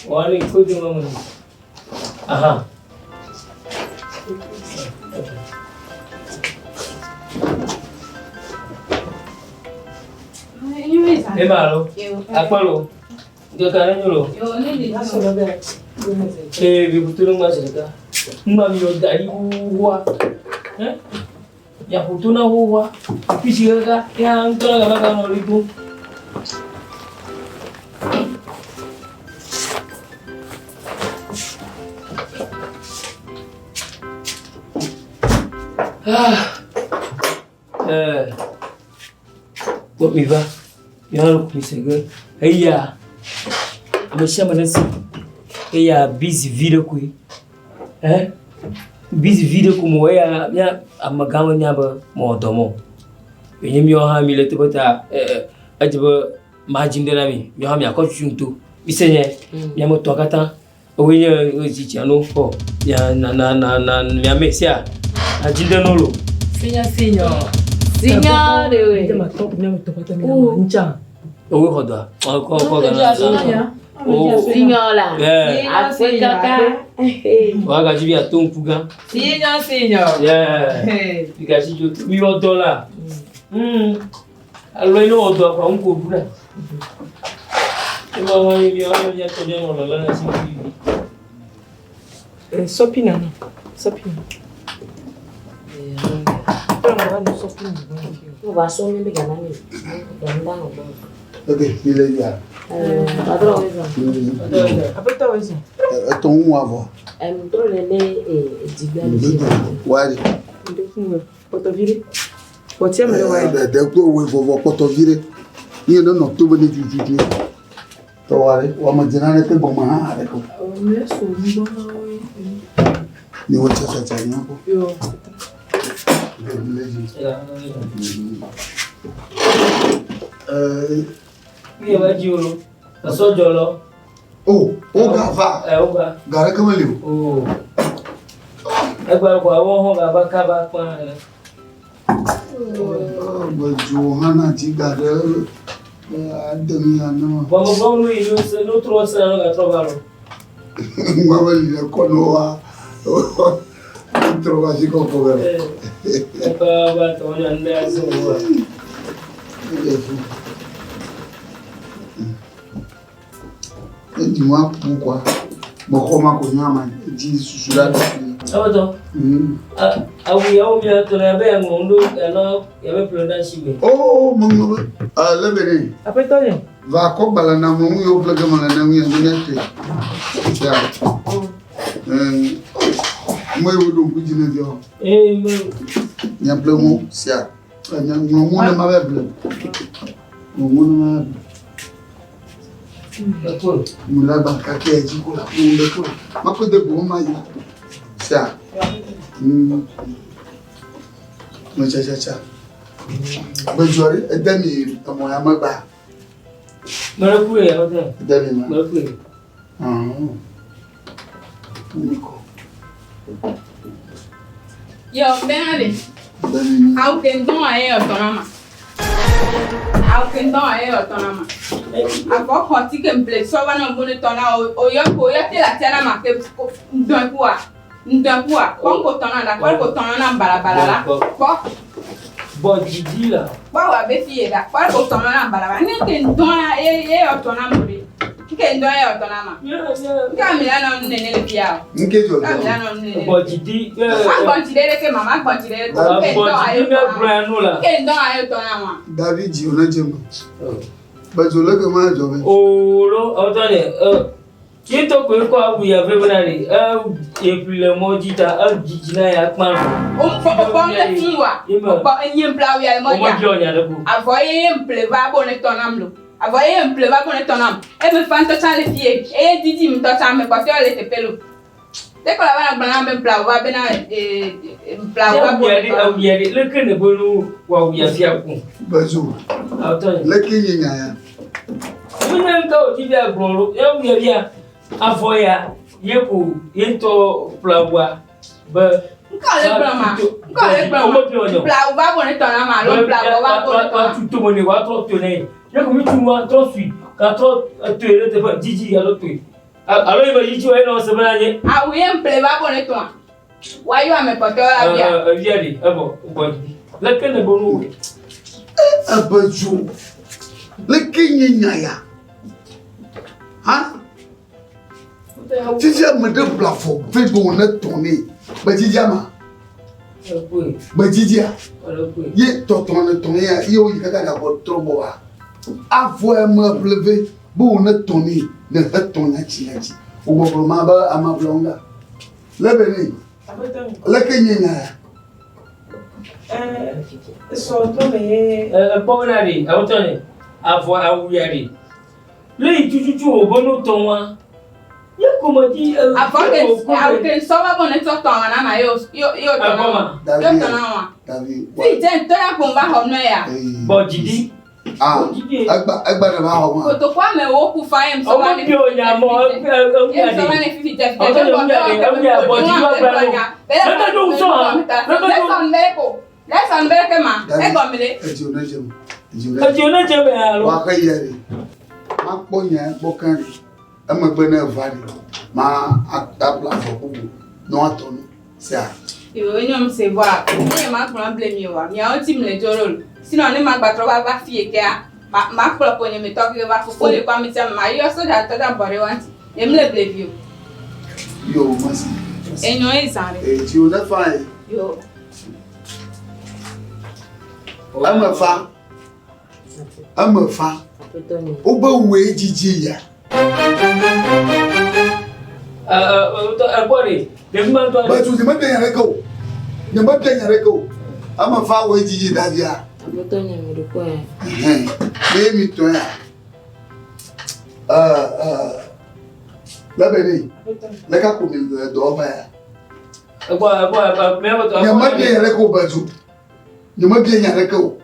Wali ikut dengan mana? Aha. Ini malu. Apa lo? Dia kan lo. Betul masih dah. Mami lo dari gua. Yang putu na gua. Tapi siapa yang tengah makan itu? Buat Miva, yang aku bisa ke, ayah, macam mana sih? Ayah busy video kui, busy video ku mau ayah, ya, amagam ni apa mau domo. Ini mioha mila tu bata, aja majin dalam ni, mioha mia kau cuntu, misalnya, yang mau tuak kata, awalnya cici anu, oh, ya na mia mesia, majin dulu. Sinya dewe. Dia matok kata mina manca. Oh, hoda. Kau kan. Oh, sinya lah. Afrika kan. Wah, gaji biar tunggu kan. Sinya. Ya. Dikasih juta $1. Kalau ini odo apa ungku bulan. Cuma ini dia orang yang kerja orang lain sih. Sopina. Vassonya begana ni, gandang. Okay, bila dia. Padro. Apa tahu itu? Tunggu apa? Entro lele digan. Wadi. Foto vire. Pode ser melhor aí. Depois eu vou foto vire. E ainda não estou vendo de. Então, olha, o amanhã tem bom mais. Meu sonho Ni wacce sassari na ko? Yo. Iya baju lo, asal jolo. Oh, gava. Oga. Gara kama liu. Oh. Agora awon gava kaba pa. Baju hana ti gara. Adami ana. Vamos no trouxe não ga trovalo. Ngwa li kono wa. Trovar de compor. Acaba olhando assim. Dis-moi pourquoi. Comment on a dit sur la ah betul. Awi ya tu na be ngondo ana ya be planda sibe. Oh, mongo. Le bene. Apa itu ya? Va ko balana mongo yo plaga malana mi ngene. Ya. Moi wodo kujina dio. Nya plemo sia. Nya ngomo na mabeble. Ngomo na mabeble. Betul. Mula baka ke jikula kunde kula. Makode boma yi. Sia. Cha. Bejori edami amoya magba. Maracu ya betul. Edami ma. Maracu. Niko. Yo, benale. Au kendon aye autonoma. Ako khoti ke mple so wana mbone tona oyo te la tiana ma ke ndakwa kongo tona da ko tona na balabala la ko Bodidi la. Wa be fie da ko tona na balabala ni ke ndona autonoma be ke ndona autonoma kamila na nene le pia Nkejo. kamila na nene Bodidi considere que mamá considere que ndon ayo autonoma David ona jema. Bajola ke ma jobe. Oro otane kito ko abu ya february et puis le modita jijina ya pan on le fiwa ba enyem pla ya mo ya avoye emple va bonne tonamlo avoye emple va bonne tonam e me fanto cha le fie e didi mi to cha me kwa fio le te pelo te ko la va bana me pla va bena pla va bonne ya le kene bonu wa ya fia ku Bajo. otane Le kinyi ngaya. Mwen ka o tibia gloro ya bia avoya yeku yento plawa ba nkale plama pla va bonne tonama lo pla va bonne tonama tout monde wa trop tenir yeku mi tu wa trop suit ka trop tuer te pas jiji ya lo tuer Alors il va y jouer non c'est pas rien. Ah oui, un play va bonne toi. Why you am pas toi bien. Viens bon, bon. La canne bon. Abajou. Le kinyanya. Hein? Si j'ai me de plafond, fait bon net tourner. Bajijama. Bajijia. Ye toton tourner, yo y kaka ko trobo wa. Avoir me pleuver, bon net tourner, ne fait tourner chi. Ou bon ba amablonga. Le beni. Le kinyanya. Pomenari, Autone, avoir à Ouyari. Le tu au bon ton. Ya comment dit avant que ça va bonne toi ton na yo David. Si t'es toi qu'on va honner ya. Bon Didi. Ah, agba de ma ho. Ko to kwa me wo ku fa em so ma ni o nya mo o ya so ma ne fi te let's on beke ma e go mi le Ejona jem wa ka yere ma ponya bokan e ma gbe na vani ma atabla fo ku no atonu sia yo nyom se voir e ma problem mi wa mi a ti mi le joro sinon ne ma gba tro ba fie ke a ma kplo ponye mi to ke ba fo le kwa mi ti ma yo so da to da bore wanti e mi le blame yo masi enyo e sare e ti o da fa yo ama fa o ba we jiji ya bore de ma to ba tu de ma de yare ko de ma de yare ko ama fa we jiji da dia Betul nya mi ko ya. Be mi to ya la beni la ka ko mi do ba ya me ma to ya ma de yare ko ba tu ni ma de yare ko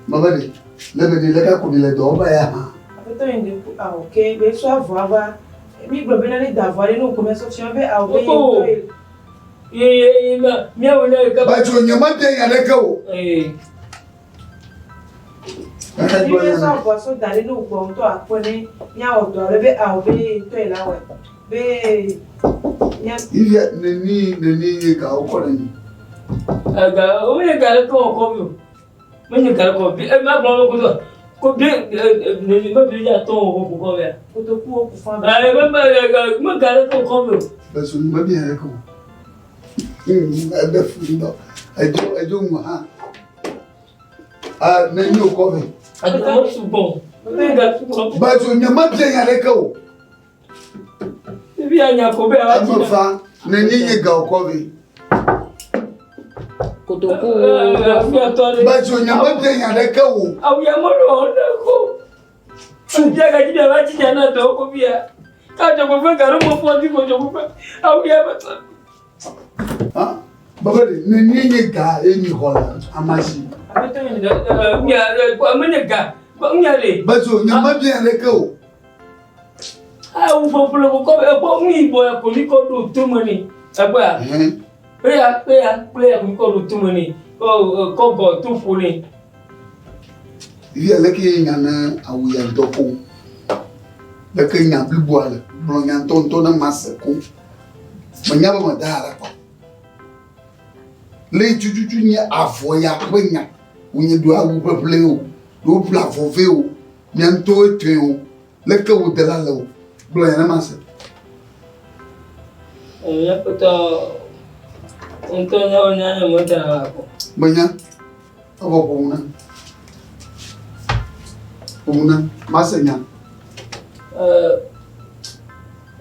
Mabadi, lebe le ka ko ni le do ba ya. Apeto inde ku a okay, be so avoava. Mi gbe na ni davale no começo tinha be a obe. Mi o na ka Ba tu nyama de ya le ka o. Mi so avo so dale no gbo to apone nya odo le be a obe to ila we. Be nya Iya neni ka o ko ni. Aga o me ka ko Mwenye kala ko bi ma blo ko bi ne ma bi ya ton ko ya ko to ku o ku fa ma kala ko Ba su ni ma bi ya ko. Ba fu ndo. Ajo mu ha. Neni o ko be. Aga su bon Ba tu nyama de ya le ka o. Bi anya ko be a Ama fa neni ye ga o ko be. Kotoku Ba tu nyama de ya le ka o. Au ya mo ro na ko tu ja ga ji ba ji na to ko bi ya ka jo ko fe ka ro mo fo di ko jo ko au ya ba Ha? Baba de neni ye ga eni hola amashi. Apeto inde ya ko mwenye ga ko nya le Ba tu nyama de ya le ka o. Au fo ko ko mi bo ya ko ni ko do to mo ni agba Pea ko do tumani ko go tu funi Iya leki nyana awuya doko leki nya blibuala blo nya tonto na maseko manya ba madara ko le jujuju nya avoya kwenya unye do awu peple o do pla fove o nya nto etwe o leki o dela lo blo nya na maseko ya pata Untonya onyanya moja hapo. manya abo Una masenya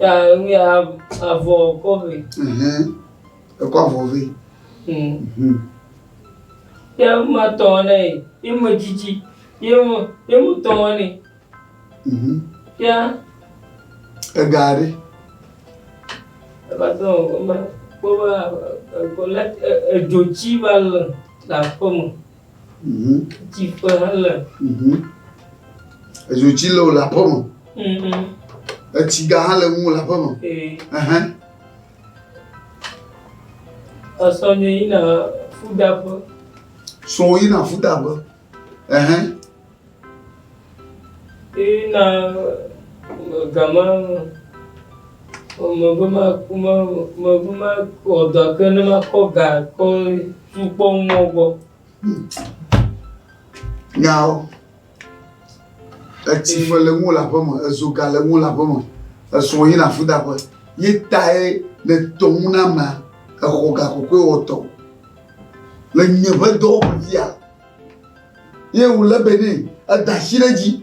ya avo kobe. Ko avove Ya matone, imo jiji, imo tone. Ya egare bato Boba kolat jochi bal la pomo. Chifa hala. Ezochilo la pomo. Echiga hala mu la pomo. Asonye ina fudabo. So ina fudabo. Ina Gama Maguma or the Ganama Koga, call Supong Mogo. Now, a chief of the Mula Pomo, a Zuka Mula Pomo, a Swahina Fudapo, yet tie the Tomunama, a Hoga Kokoto. Let never do here. You will let me a Dashiraji.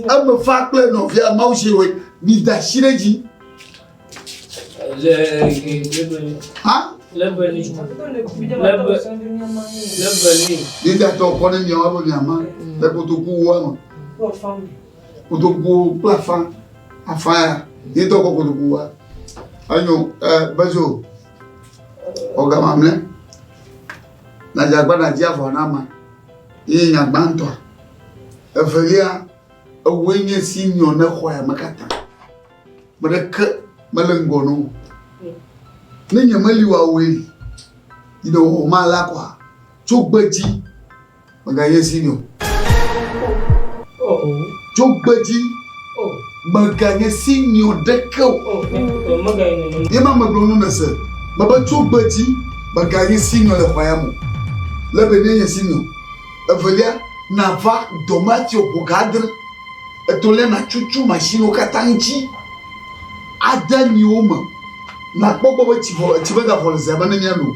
I'm a factor of your mouse with Dashiraji. Huh? Lebani. Did that upon your man? Let go to go one. Go plafond. A fire. You don't go to go. I know, Bazo. Ogamamle. Najabana Java Nama. In a banto. A failure. A winning senior no where Macata. But a cut Malangono. Nenya mali wa we ido ma lakwa chogbaji magaye senior chogbaji magaye senior dekau magaye yema maglono na se baba chogbaji magaye senior le kwayamu le benenya senior evelia na va domati obogadre etole na chuchu machine okatanchi adani oma na popo chivoga for zabana nyalo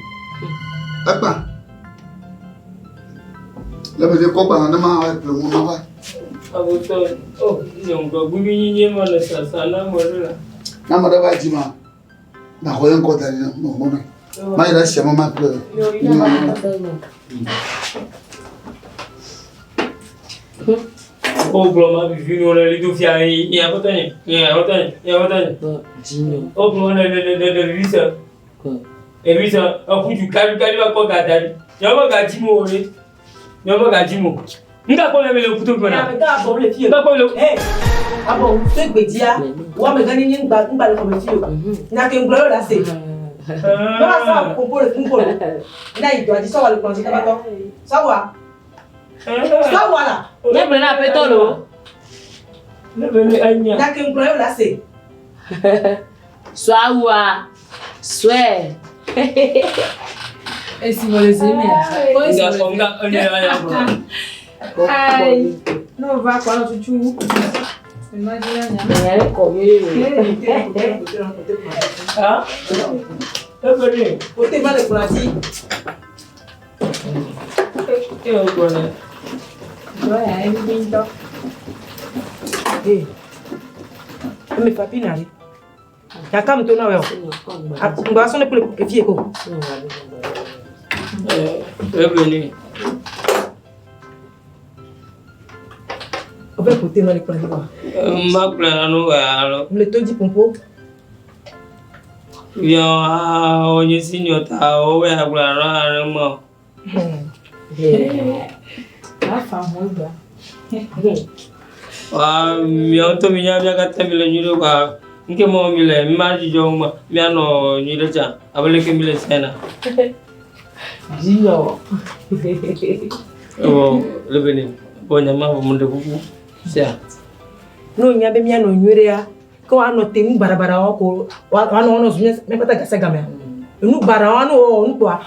apa la be ko ba na ma le mo na ba Abuto nyongo gumi nyema na sana morela na ma da ba jima na ho yen ko ta ni mo mo na ma ira sia ma ple o bloma vino na lido fia e abotanye Jino o bloma de visa e visa a fuju kali wa ko gadari yaba gajimo ore yaba gajimo nga ko le kuto bana ga bo le fie nga ko le abo so gbedia wa me gani ni ngba le ko me fie na ke nglo la se ba sa ko po le fun ko na ido adi so wa le plonge ka to sawa la Membre na petolo. Lebani anya na ke nglo la se Swawa. Swe. Esse molezinho nga anya ai, não vá com a chuchu. Imagina, É ah lebani o te ma le plonge eu gona olha, ele pintou. me fa pinari ya kam to na we ngba so ne pele ke fie ko lebani o be ko te ma le plonge ba ma plano alo le to di pompo yo onye sinyo ta o we agbara mo Afin, votre. mi auto mi nya ka tamile nyuro ka nke mo mi le ma ji jo ma mi ano nyuro cha abale ke mi le sena Jino. o lebeni bo nya ma mo nde kuku sia no nya be mi ano nyure ya ko ano te mu barabara ko wa no no zunya me pata gasa gamya nu bara wa no nu kwa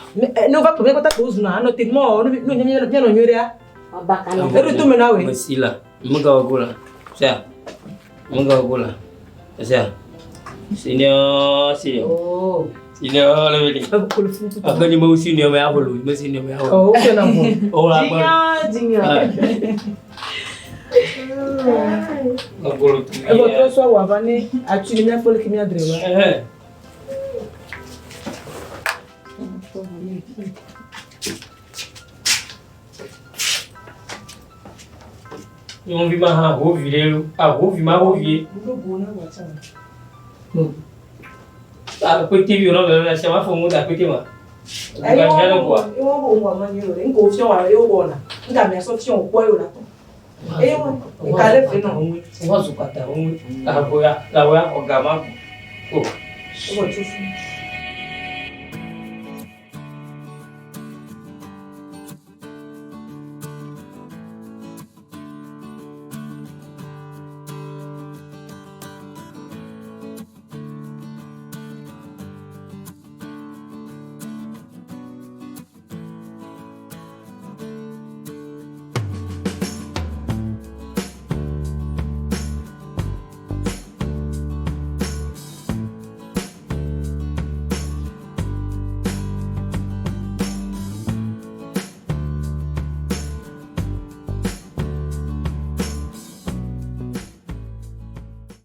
no va ko me pata ko zuna ano te mo no nya no nyure ya Bakana. eru to me na we masila mga wagula sia mga wagula sia sinyo Oh. sinyo lebeni ko le fu akani mo sinyo me abulu mo sinyo me abulu oh ke na mo o la Dinho. abulu e bo to so wa vani atu ni me fo le kimi adrewa on vit ma rovire a rovir ma rovir a Petit viu não ela chama fomo da Petit ma ai yo bo ngwa ma ni ro ngo fio wa yo bo na nga me so fio ko yo na e yo ka le fe no o wazu kata o a boya la boya o gama o bo tu